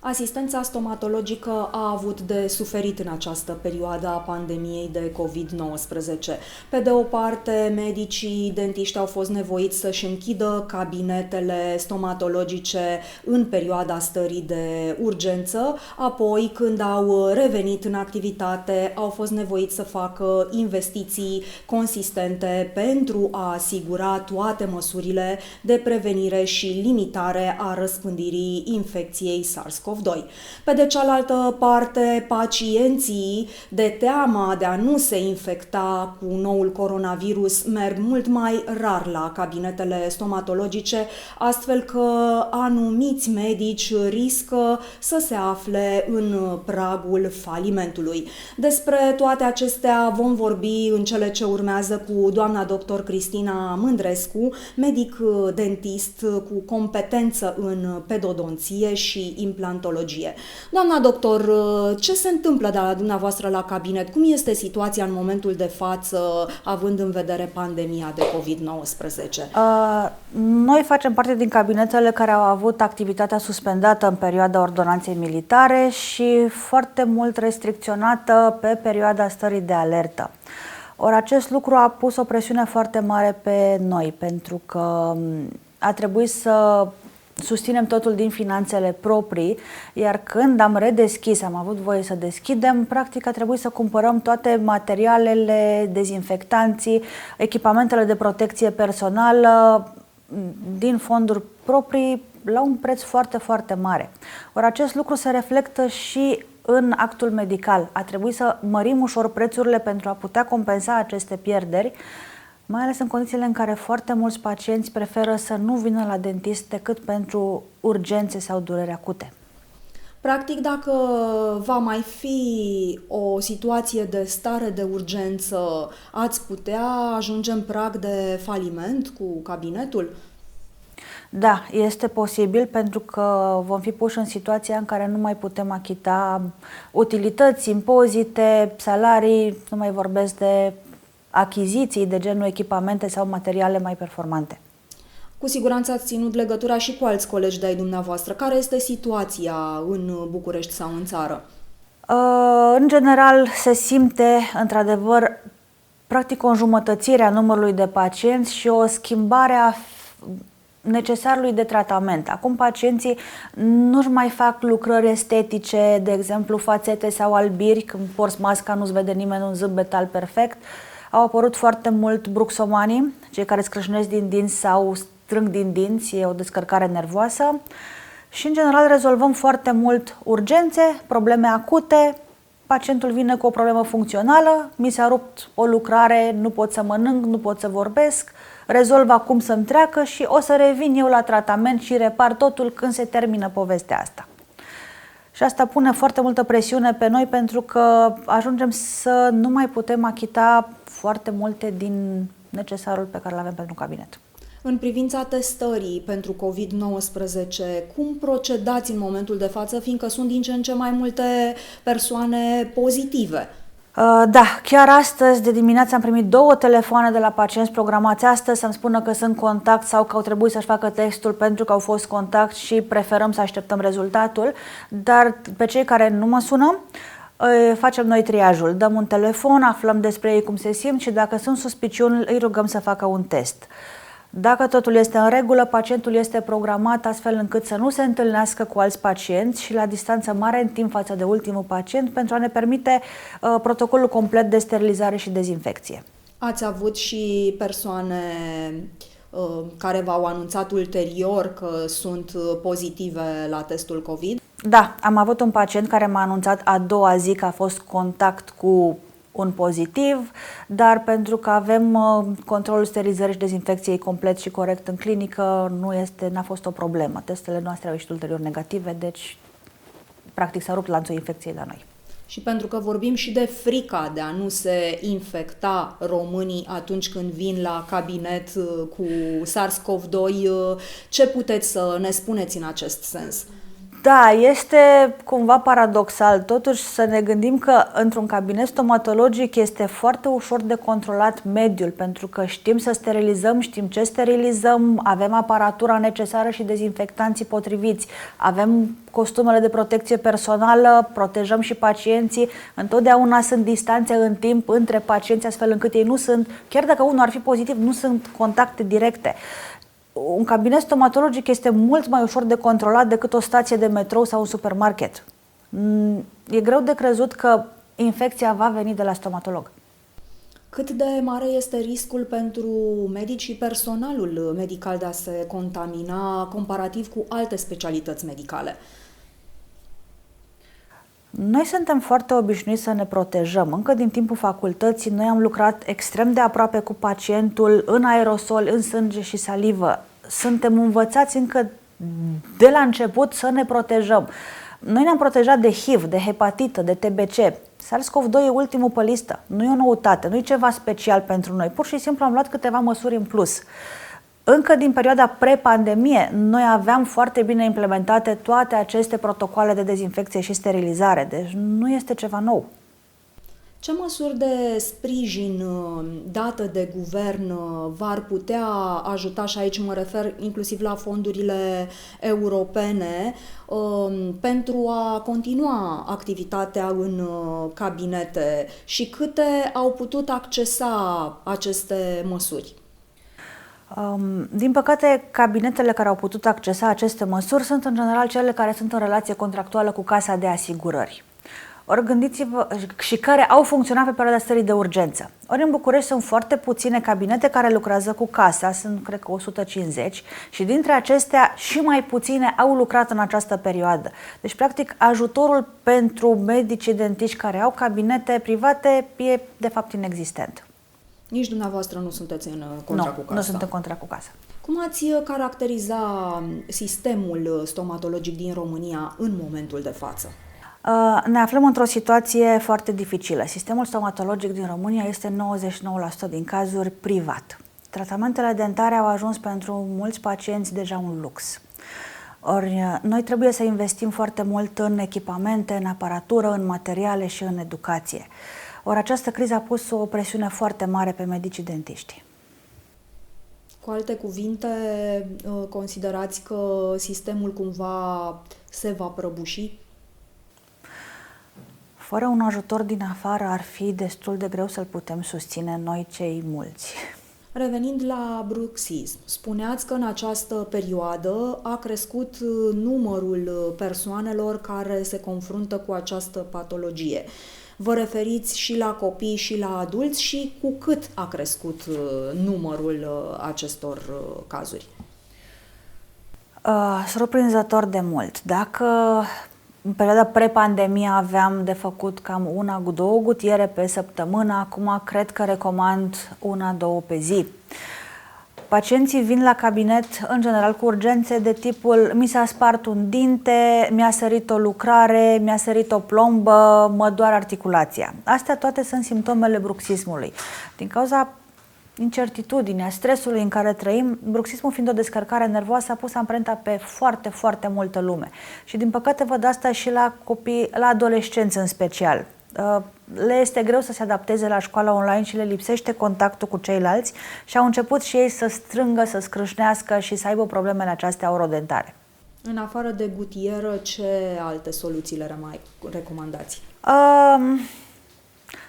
Asistența stomatologică a avut de suferit în această perioadă a pandemiei de COVID-19. Pe de o parte, medicii, dentiști au fost nevoiți să-și închidă cabinetele stomatologice în perioada stării de urgență, apoi, când au revenit în activitate, au fost nevoiți să facă investiții consistente pentru a asigura toate măsurile de prevenire și limitare a răspândirii infecției SARS-CoV-2. Pe de cealaltă parte, pacienții, de teama de a nu se infecta cu noul coronavirus, merg mult mai rar la cabinetele stomatologice, astfel că anumiți medici riscă să se afle în pragul falimentului. Despre toate acestea vom vorbi în cele ce urmează cu doamna dr. Cristina Mândrescu, medic dentist cu competență în pedodonție și implantologie. Doamna doctor, ce se întâmplă de la dumneavoastră la cabinet? Cum este situația în momentul de față, având în vedere pandemia de COVID-19? Noi facem parte din cabinetele care au avut activitatea suspendată în perioada ordonanței militare și foarte mult restricționată pe perioada stării de alertă. Ori acest lucru a pus o presiune foarte mare pe noi, pentru că a trebuit să susținem totul din finanțele proprii, iar când am redeschis, am avut voie să deschidem, practic a trebuit să cumpărăm toate materialele, dezinfectanții, echipamentele de protecție personală din fonduri proprii la un preț foarte, foarte mare. Ori acest lucru se reflectă și în actul medical. A trebuit să mărim ușor prețurile pentru a putea compensa aceste pierderi, mai ales în condițiile în care foarte mulți pacienți preferă să nu vină la dentist decât pentru urgențe sau dureri acute. Practic, dacă va mai fi o situație de stare de urgență, ați putea ajunge în prag de faliment cu cabinetul? Da, este posibil, pentru că vom fi puși în situația în care nu mai putem achita utilități, impozite, salarii, nu mai vorbesc de achiziții de genul echipamente sau materiale mai performante. Cu siguranță ați ținut legătura și cu alți colegi de-ai dumneavoastră. Care este situația în București sau în țară? În general se simte, într-adevăr, practic o înjumătățire a numărului de pacienți și o schimbare a necesarului de tratament. Acum pacienții nu-și mai fac lucrări estetice, de exemplu fațete sau albiri, când porți masca nu-ți vede nimeni un zâmbetal perfect. Au apărut foarte mult bruxomanii, cei care scrâșnesc din dinți sau strâng din dinți, e o descărcare nervoasă. Și în general rezolvăm foarte mult urgențe, probleme acute. Pacientul vine cu o problemă funcțională, mi s-a rupt o lucrare, nu pot să mănânc, nu pot să vorbesc, rezolv acum să-mi treacă și o să revin eu la tratament și repar totul când se termină povestea asta. Și asta pune foarte multă presiune pe noi, pentru că ajungem să nu mai putem achita foarte multe din necesarul pe care îl avem pentru cabinet. În privința testării pentru COVID-19, cum procedați în momentul de față, fiindcă sunt din ce în ce mai multe persoane pozitive? Da, chiar astăzi de dimineață am primit 2 telefoane de la pacienți programați astăzi să-mi spună că sunt contact sau că au trebuit să-și facă testul pentru că au fost contact și preferăm să așteptăm rezultatul. Dar pe cei care nu mă sună, facem noi triajul. Dăm un telefon, aflăm despre ei cum se simt și dacă sunt suspiciuni, îi rugăm să facă un test. Dacă totul este în regulă, pacientul este programat astfel încât să nu se întâlnească cu alți pacienți și la distanță mare în timp față de ultimul pacient, pentru a ne permite protocolul complet de sterilizare și dezinfecție. Ați avut și persoane care v-au anunțat ulterior că sunt pozitive la testul COVID? Da, am avut un pacient care m-a anunțat a doua zi că a fost contact cu un pozitiv, dar pentru că avem controlul sterilizării și dezinfecției complet și corect în clinică, n-a fost o problemă. Testele noastre au ieșit ulterior negative, deci practic s-a rupt lanțul infecției la noi. Și pentru că vorbim și de frica de a nu se infecta românii atunci când vin la cabinet cu SARS-CoV-2, ce puteți să ne spuneți în acest sens? Da, este cumva paradoxal totuși să ne gândim că într-un cabinet stomatologic este foarte ușor de controlat mediul, pentru că știm să sterilizăm, știm ce sterilizăm, avem aparatura necesară și dezinfectanții potriviți, avem costumele de protecție personală, protejăm și pacienții, întotdeauna sunt distanțe în timp între pacienți astfel încât ei nu sunt, chiar dacă unul ar fi pozitiv, nu sunt contacte directe. Un cabinet stomatologic este mult mai ușor de controlat decât o stație de metrou sau un supermarket. E greu de crezut că infecția va veni de la stomatolog. Cât de mare este riscul pentru medici și personalul medical de a se contamina comparativ cu alte specialități medicale? Noi suntem foarte obișnuiți să ne protejăm. Încă din timpul facultății noi am lucrat extrem de aproape cu pacientul în aerosol, în sânge și salivă. Suntem învățați încă de la început să ne protejăm. Noi ne-am protejat de HIV, de hepatită, de TBC. SARS-CoV-2 e ultimul pe listă. Nu e o noutate, nu e ceva special pentru noi. Pur și simplu am luat câteva măsuri în plus. Încă din perioada pre-pandemie, noi aveam foarte bine implementate toate aceste protocoale de dezinfecție și sterilizare, deci nu este ceva nou. Ce măsuri de sprijin date de guvern v-ar putea ajuta, și aici mă refer inclusiv la fondurile europene, pentru a continua activitatea în cabinete și câte au putut accesa aceste măsuri? Din păcate, cabinetele care au putut accesa aceste măsuri sunt în general cele care sunt în relație contractuală cu Casa de Asigurări. Ori gândiți-vă, și care au funcționat pe perioada stării de urgență. Ori în București sunt foarte puține cabinete care lucrează cu Casa, sunt cred că 150, și dintre acestea și mai puține au lucrat în această perioadă. Deci, practic, ajutorul pentru medicii dentiști care au cabinete private e de fapt inexistent. Nici dumneavoastră nu sunteți în contra cu Casa? Nu sunt în contra cu Casa. Cum ați caracteriza sistemul stomatologic din România în momentul de față? Ne aflăm într-o situație foarte dificilă. Sistemul stomatologic din România este 99% din cazuri privat. Tratamentele dentare au ajuns pentru mulți pacienți deja un lux. Ori noi trebuie să investim foarte mult în echipamente, în aparatură, în materiale și în educație. Ori această criză a pus o presiune foarte mare pe medicii dentiști. Cu alte cuvinte, considerați că sistemul cumva se va prăbuși? Fără un ajutor din afară ar fi destul de greu să-l putem susține noi cei mulți. Revenind la bruxism, spuneați că în această perioadă a crescut numărul persoanelor care se confruntă cu această patologie. Vă referiți și la copii și la adulți și cu cât a crescut numărul acestor cazuri? Surprinzător de mult. Dacă în perioada pre-pandemie aveam de făcut cam 1-2 gutiere pe săptămână, acum cred că recomand 1-2 pe zi. Pacienții vin la cabinet în general cu urgențe de tipul mi s-a spart un dinte, mi-a sărit o lucrare, mi-a sărit o plombă, mă doare articulația. Astea toate sunt simptomele bruxismului. Din cauza incertitudinea, stresului în care trăim, bruxismul fiind o descărcare nervoasă, a pus amprenta pe foarte, foarte multă lume. Și din păcate văd asta și la copii, la adolescenți în special. Le este greu să se adapteze la școala online și le lipsește contactul cu ceilalți și au început și ei să strângă, să scrâșnească și să aibă problemele acestea orodentare. În afară de gutieră, ce alte soluții le mai recomandați?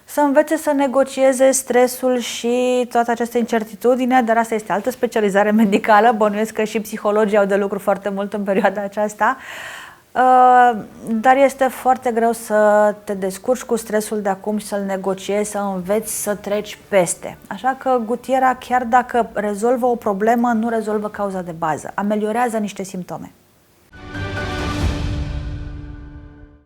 Să învețe să negocieze stresul și toată această incertitudine, dar asta este altă specializare medicală. Bănuiesc că și psihologii au de lucru foarte mult în perioada aceasta. Dar este foarte greu să te descurci cu stresul de acum și să-l negociezi, să înveți să treci peste. Așa că gutiera, chiar dacă rezolvă o problemă, nu rezolvă cauza de bază. Ameliorează niște simptome.